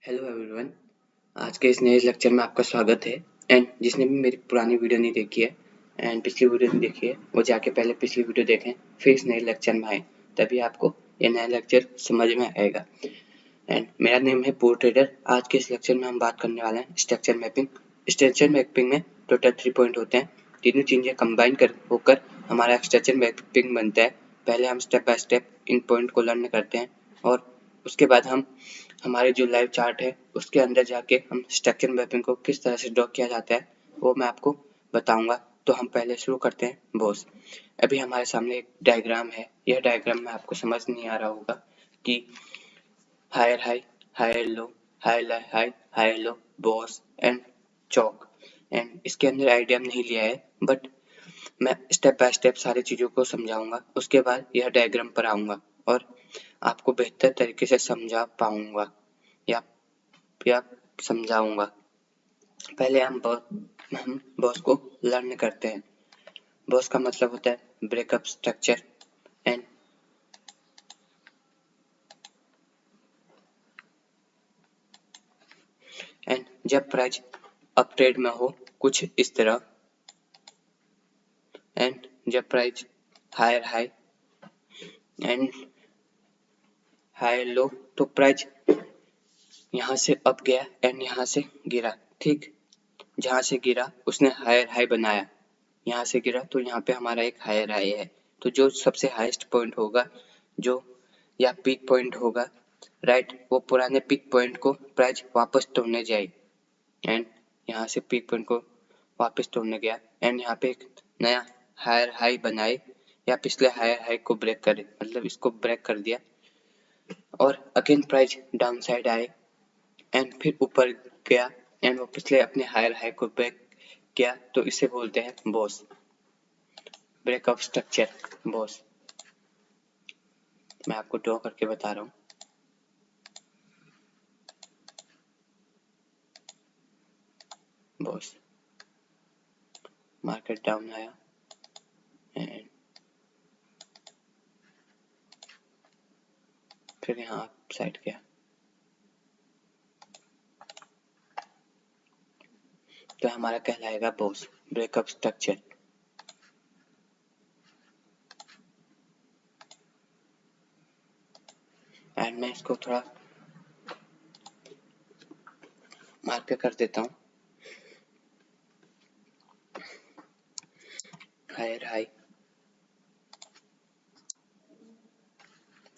Hello everyone. आज के इस नए लेक्चर में आपका स्वागत है। एंड जिसने भी मेरी पुरानी वीडियो नहीं देखी है एंड पिछली वीडियो नहीं देखी है वो जाके पहले पिछली वीडियो देखें, फिर इस नए लेक्चर में आए, तभी आपको ये नया लेक्चर समझ में आएगा। एंड मेरा नेम है पूर ट्रेडर। आज के इस लेक्चर में हम बात करने वाले हैं स्ट्रक्चर मैपिंग। स्ट्रक्चर मैपिंग में टोटल 3 पॉइंट होते हैं। तीनों चीज़ें कंबाइन कर होकर हमारा स्ट्रक्चर मैपिंग बनता है। पहले हम step by step in point को लर्न करते हैं और उसके बाद हम हमारे जो लाइव चार्ट है उसके अंदर जाके हम स्ट्रक्चर मैपिंग को किस तरह से ड्रॉ किया जाता है वो मैं आपको बताऊंगा। तो हम पहले शुरू करते हैं बॉस। अभी हमारे सामने एक डायग्राम है। यह डायग्राम में आपको समझ नहीं आ रहा होगा कि higher high, higher low, higher high, higher low, BOS and CHoCH. And इसके अंदर आइडिया नहीं लिया है, बट मैं स्टेप बाय स्टेप सारी चीज़ों को समझाऊंगा। उसके बाद यह डायग्राम पर आऊंगा और आपको बेहतर तरीके से समझा पाऊंगा या समझाऊंगा। पहले हम बॉस को लर्न करते हैं। बॉस का मतलब होता है ब्रेकअप स्ट्रक्चर। एंड जब प्राइस अप ट्रेड में हो कुछ इस तरह, एंड जब price higher high and higher low, तो प्राइस यहाँ से अप गया एंड यहाँ से गिरा। ठीक, जहाँ से गिरा उसने हायर हाई बनाया, यहाँ से गिरा तो यहाँ पे हमारा एक हायर हाई है। तो जो सबसे हाईएस्ट पॉइंट होगा जो या पीक पॉइंट होगा, राइट, वो पुराने पीक पॉइंट को प्राइस वापस तोड़ने जाए। एंड यहाँ से पीक पॉइंट को वापस तोड़ने गया एंड यहाँ पे एक नया हायर हाई बनाए या पिछले हायर हाई को ब्रेक करे, मतलब इसको ब्रेक कर दिया और अगेन प्राइस डाउन साइड आए एंड फिर ऊपर गया एंड वो पिछले अपने हायर हाई को ब्रेक किया। तो इसे बोलते हैं बॉस, ब्रेकअप स्ट्रक्चर, बॉस। मैं आपको ड्रॉ करके बता रहा हूँ। बॉस, मार्केट डाउन आया एंड फिर यहाँ अप साइड गया, तो हमारा कहलाएगा बॉस, ब्रेकअप स्ट्रक्चर। एंड मैं इसको थोड़ा मार्क कर देता हूँ। Higher high,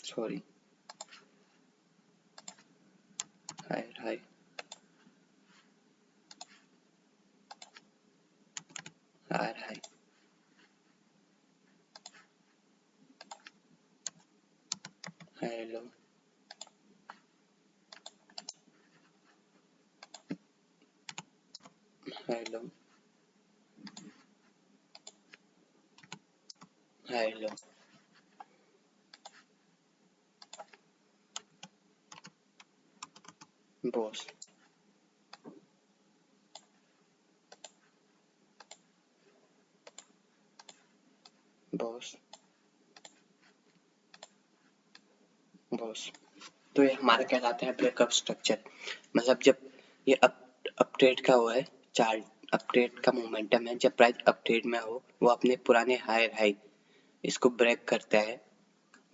sorry, higher high, higher high, higher low, higher low, higher low, BOS, BOS, BOS. तो ये हमारा कहलाता है ब्रेकअप स्ट्रक्चर। मतलब जब ये अपट्रेड का हुआ है, चार्ट अपट्रेड का मोमेंटम है, जब प्राइस अपट्रेड में हो वो अपने पुराने हायर हाई इसको ब्रेक करता है,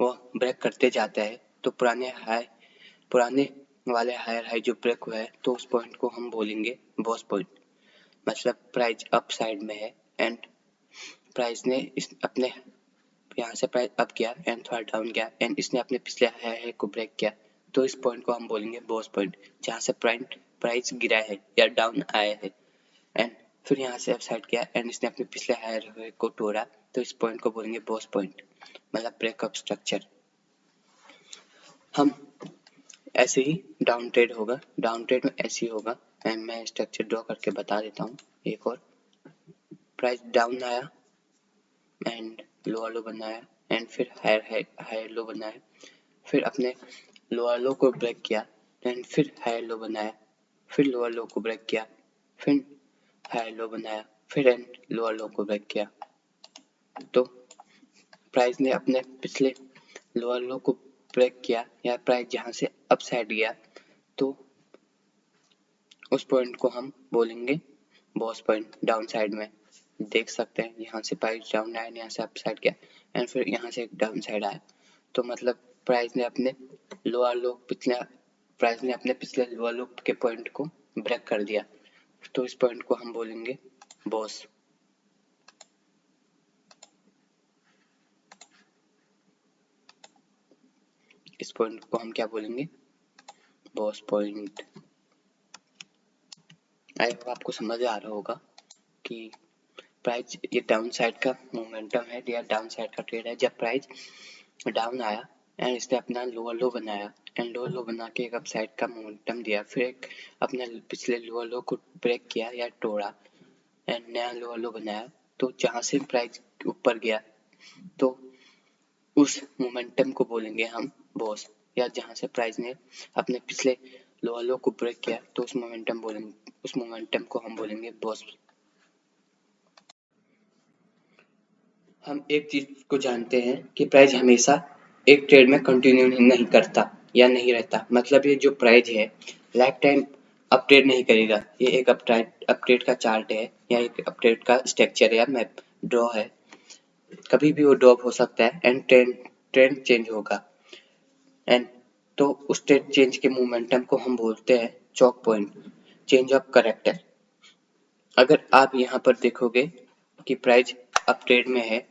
वो ब्रेक करते जाता है। तो पुराने वाले हायर हाई जो ब्रेक हुआ है तो उस पॉइंट को हम बोलेंगे बॉस पॉइंट। मतलब प्राइस अप साइड में है एंड प्राइस ने इस अपने यहाँ से प्राइस अप किया एंड थोड़ा डाउन गया एंड इसने अपने पिछले हाई को ब्रेक किया, तो इस पॉइंट को हम बोलेंगे बॉस पॉइंट, जहाँ से प्राइस गिरा है या डाउन आया है एंड फिर यहाँ से अप साइड गया एंड इसने अपने पिछले हाई को तोड़ा, तो इस पॉइंट को बोलेंगे बॉस पॉइंट, मतलब ब्रेकअप स्ट्रक्चर। हम ऐसे ही डाउन ट्रेड होगा, डाउन ट्रेड में ऐसे ही होगा एंड मैं स्ट्रक्चर ड्रॉ करके बता देता हूँ एक और। प्राइस डाउन आया एंड लोअर लो बनाया एंड फिर हायर लो बनाया, फिर अपने लोअर लो को ब्रेक किया एंड फिर हायर लो बनाया, फिर लोअर लो को ब्रेक किया, फिर हायर लो बनाया, फिर एंड लोअर लो को ब्रेक किया। तो प्राइस ने अपने पिछले लोअर लो को ब्रेक किया या प्राइस जहाँ से अप साइड गया तो उस पॉइंट को हम बोलेंगे बॉस पॉइंट। डाउन साइड में देख सकते हैं यहाँ से प्राइस डाउन आया, यहाँ से अप साइड गया एंड फिर यहाँ से एक डाउन साइड आया, तो मतलब प्राइस ने अपने लोअर लो पिछले लोअर लो के पॉइंट को ब्रेक कर दिया, तो इस पॉइंट को हम बोलेंगे बॉस। इस पॉइंट को हम क्या बोलेंगे, बॉस पॉइंट। आई होप आपको समझ आ रहा होगा कि प्राइस ये डाउन साइड का मोमेंटम है या डाउन साइड का ट्रेड है। जब प्राइस डाउन आया एंड इसने अपना लोअर लो बनाया एंड लोअर लो बना के एक अप साइड का मोमेंटम दिया, फिर एक अपने पिछले लोअर लो को ब्रेक किया या तोड़ा एंड नया लोअर लो बनाया, तो जहां से प्राइस ऊपर गया तो उस मोमेंटम को बोलेंगे हम बॉस। या जहां से प्राइस ने अपने पिछले लोअर लो को ब्रेक किया तो उस मोमेंटम को हम बोलेंगे बॉस। हम एक चीज को जानते हैं कि प्राइस हमेशा एक ट्रेड में कंटिन्यू नहीं करता या नहीं रहता, मतलब ये जो प्राइस है लाइफ टाइम अपडेट नहीं करेगा। ये एक अपडेट का चार्ट है या एक अपडेट का स्ट्रक्चर है या मैप ड्रॉ है, कभी भी वो ड्रॉप हो सकता है एंड ट्रेंड चेंज होगा एंड तो उस ट्रेंड चेंज के मोमेंटम को हम बोलते हैं chalk point, change of character. अगर आप यहाँ पर देखोगे कि प्राइस अपट्रेड में है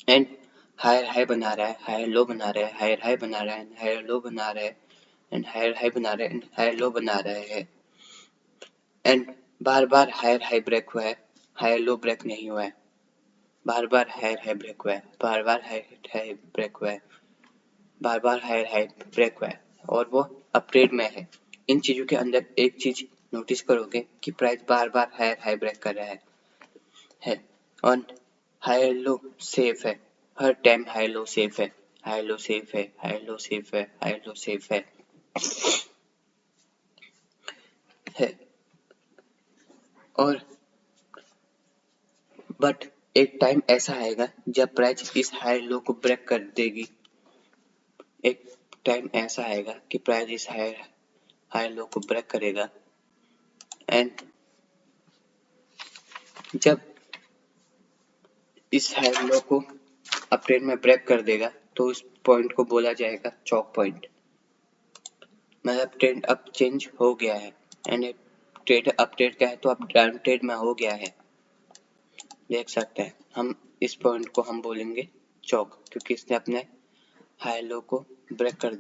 एंड हायर हाई बना रहा है, हायर लो बना रहा है, हायर हाई बना रहा है, हायर लो बना रहा है एंड हायर हाई बना रहा है एंड हायर लो बना रहे हैं एंड बार बार हायर हाई ब्रेक हुआ है, हायर लो ब्रेक नहीं हुआ है, बार बार हायर हाई ब्रेक हुआ है, बार बार हायर हाई ब्रेक हुआ है, बार बार हायर हाई ब्रेक हुआ है और वो अपट्रेड में है। इन चीजों के अंदर एक चीज नोटिस करोगे कि प्राइस बार बार हायर हाई ब्रेक कर रहा है और हायर लो सेफ है, हर टाइम हायर लो सेफ है, हायर लो सेफ है, हायर लो सेफ है, हायर लो सेफ है और बट एक टाइम ऐसा आएगा जब प्राइस इस हायर लो को ब्रेक कर देगी। एक टाइम ऐसा आएगा कि प्राइस इस हायर लो को ब्रेक करेगा एंड जब इस हायर लो को अपट्रेड में ब्रेक कर देगा तो उस पॉइंट को बोला जाएगा चॉक पॉइंट, मतलब ट्रेंड अब चेंज हो गया है एंड ट्रेड अपट्रेड का है तो अब डाउन ट्रेड में हो गया है। देख सकते हैं हम इस पॉइंट को हम बोलेंगे चॉक, क्योंकि इसने अपने हाई लो को ब्रेक कर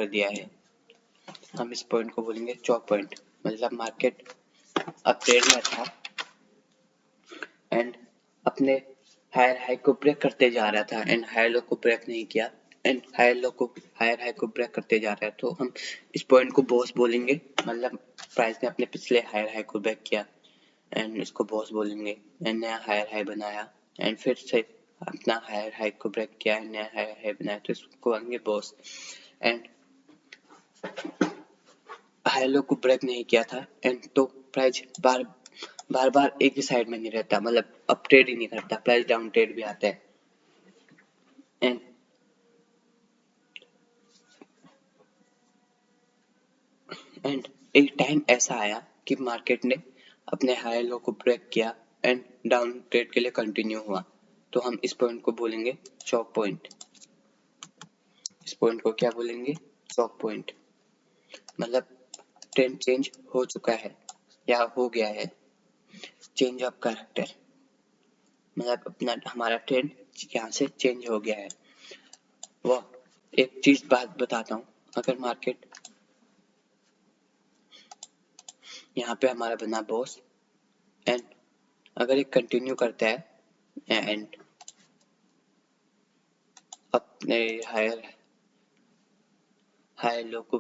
दिया है। हम इस पॉइंट को बोलेंगे चॉक पॉइंट, मतलब मार्केट अपट्रेड में था एंड अपने हायर हाई को ब्रेक करते जा रहा था एंड हायर लो को ब्रेक नहीं किया एंड हायर हाई को ब्रेक करते जा रहा है, तो हम इस पॉइंट को बॉस बोलेंगे। मतलब प्राइस ने अपने पिछले हायर हाई को ब्रेक किया एंड इसको बॉस बोलेंगे एंड नया हायर हाई बनाया एंड फिर से अपना हायर हाई को ब्रेक किया एंड नया हायर हाई बनाया, तो इसको बोलेंगे बॉस। एंड हायर लो को ब्रेक नहीं किया था एंड तो प्राइस बार बार एक ही साइड में नहीं रहता, मतलब अप ट्रेड ही नहीं करता, प्राइस डाउन ट्रेड भी आता है एंड एक टाइम ऐसा आया कि मार्केट ने अपने हाई लो को ब्रेक किया एंड डाउन ट्रेड के लिए कंटिन्यू हुआ, तो हम इस पॉइंट को बोलेंगे चॉक पॉइंट। इस पॉइंट को क्या बोलेंगे, चॉक पॉइंट, मतलब ट्रेंड चेंज हो चुका है या हो गया है, चेंज ऑफ कैरेक्टर, मतलब अपना हमारा ट्रेंड यहाँ से चेंज हो गया है। वो एक चीज बात बताता हूँ, अगर मार्केट यहाँ पे हमारा बना बॉस एंड अगर ये कंटिन्यू करता है एंड अपने हायर लो को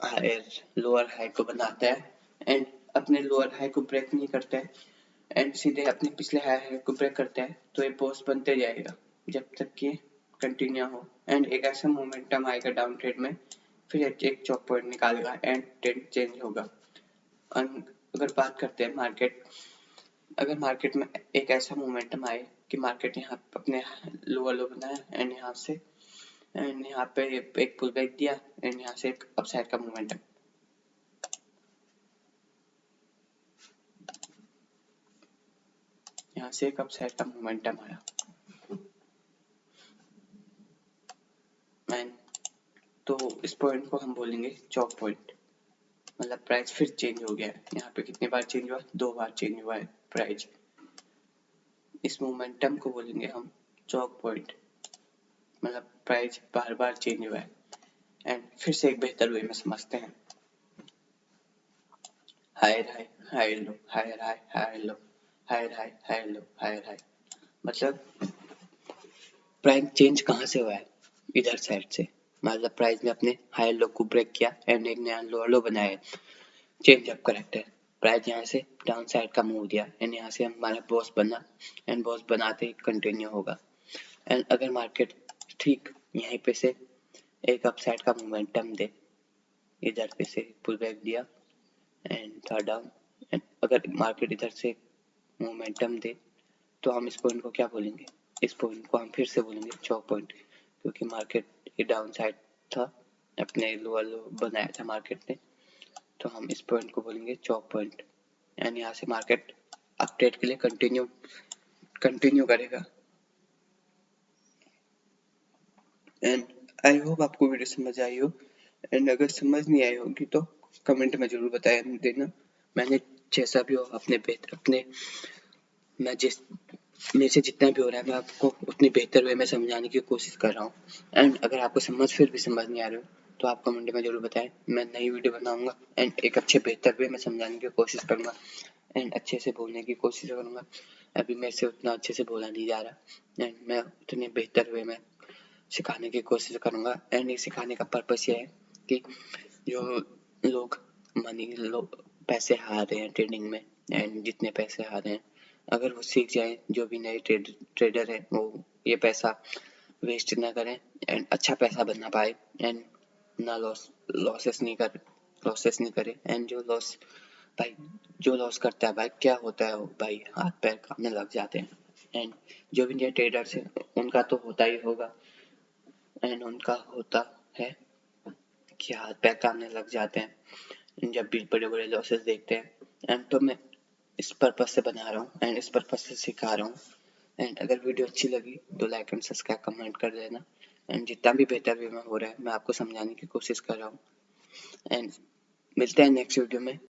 हायर लोअर हाई को बनाता है एंड अपने लोअर हाई को ब्रेक नहीं करता है एंड सीधे अपने पिछले हाई हाई को ब्रेक करता है, तो ये बॉस बनते जाएगा जब तक कि कंटिन्यू हो एंड एक ऐसा मोमेंटम आएगा डाउन ट्रेड में, फिर एक चॉक पॉइंट निकालेगा एंड ट्रेंड चेंज होगा। अगर बात करते हैं अगर मार्केट में एक ऐसा मोमेंटम आए कि मार्केट यहाँ अपने लोअर लो बनाया एंड यहाँ से एंड यहाँ पे एक पुल बैक दिया एंड यहाँ से एक अपसाइड का मोमेंटम, यहाँ से एक अपसाइड का मोमेंटम आया एंड तो इस पॉइंट को हम बोलेंगे चॉक पॉइंट, मतलब प्राइस फिर चेंज हो गया है। यहाँ पे कितनी बार चेंज हुआ, 2 बार चेंज हुआ है प्राइस। इस मोमेंटम को बोलेंगे हम चॉक पॉइंट, मतलब प्राइस बार बार चेंज हुआ है। एंड फिर से एक बेहतर वे में समझते हैं, higher high higher low, higher high higher low, higher high higher low, higher high, मतलब प्राइस चेंज कहाँ से हुआ है, इधर साइड से, मतलब प्राइस ने अपने हायर लो को ब्रेक किया एंड एक नया लोअर लो बनाया, चेंज अप करेक्टर। प्राइस यहाँ से डाउन साइड का मूव दिया एंड यहाँ से हमारा बॉस बना एंड बॉस बनाते ही कंटिन्यू होगा। एंड अगर मार्केट ठीक यहीं पे से एक अपसाइड का मोमेंटम दे, इधर पे से पुल बैक दिया एंड था डाउन, एंड अगर मार्केट इधर से मोमेंटम दे तो हम इस पॉइंट को क्या बोलेंगे, इस पॉइंट को हम फिर से बोलेंगे चॉक पॉइंट, क्योंकि मार्केट ये डाउन साइड था, अपने लोअर लो बनाया था मार्केट ने, तो हम इस पॉइंट को बोलेंगे चॉक पॉइंट। एंड यहाँ से मार्केट अपडेट के लिए कंटिन्यू करेगा। एंड आई होप आपको वीडियो समझ आई हो, एंड अगर समझ नहीं आई होगी तो कमेंट में जरूर बताया देना। मैंने जैसा भी हो अपने मैं जिस मेरे से जितना भी हो रहा है मैं आपको उतनी बेहतर वे में समझाने की कोशिश कर रहा हूँ। एंड अगर आपको फिर भी समझ नहीं आ रही हो तो आप कमेंट में जरूर बताएं, मैं नई वीडियो बनाऊंगा एंड एक अच्छे बेहतर वे में समझाने की कोशिश करूंगा एंड अच्छे से बोलने की कोशिश करूंगा। अभी मेरे से उतना अच्छे से बोला नहीं जा रहा एंड मैं उतने बेहतर वे में सिखाने की कोशिश करूंगा। एंड ये सिखाने का पर्पस ये है कि जो लोग पैसे हार रहे हैं ट्रेडिंग में एंड जितने पैसे हार रहे हैं, अगर वो सीख जाएं, जो भी नए ट्रेडर है वो ये पैसा वेस्ट ना करें एंड अच्छा पैसा बना पाए एंड ना लॉसेस नहीं करे। एंड जो लॉस करता है भाई, क्या होता है वो भाई, हाथ पैर कांपने लग जाते हैं। एंड जो भी नए ट्रेडर्स हैं उनका तो होता ही होगा एंड उनका होता है कि हाथ पैर कांपने लग जाते हैं जब भी बड़े बड़े लॉसेस देखते हैं। एंड तो मैं इस पर्पस से बना रहा हूँ एंड इस पर्पस से सिखा रहा हूँ। एंड अगर वीडियो अच्छी लगी तो लाइक एंड सब्सक्राइब कमेंट कर देना। एंड जितना भी बेहतर वे में हो रहा है मैं आपको समझाने की कोशिश कर रहा हूँ। एंड मिलते हैं नेक्स्ट वीडियो में।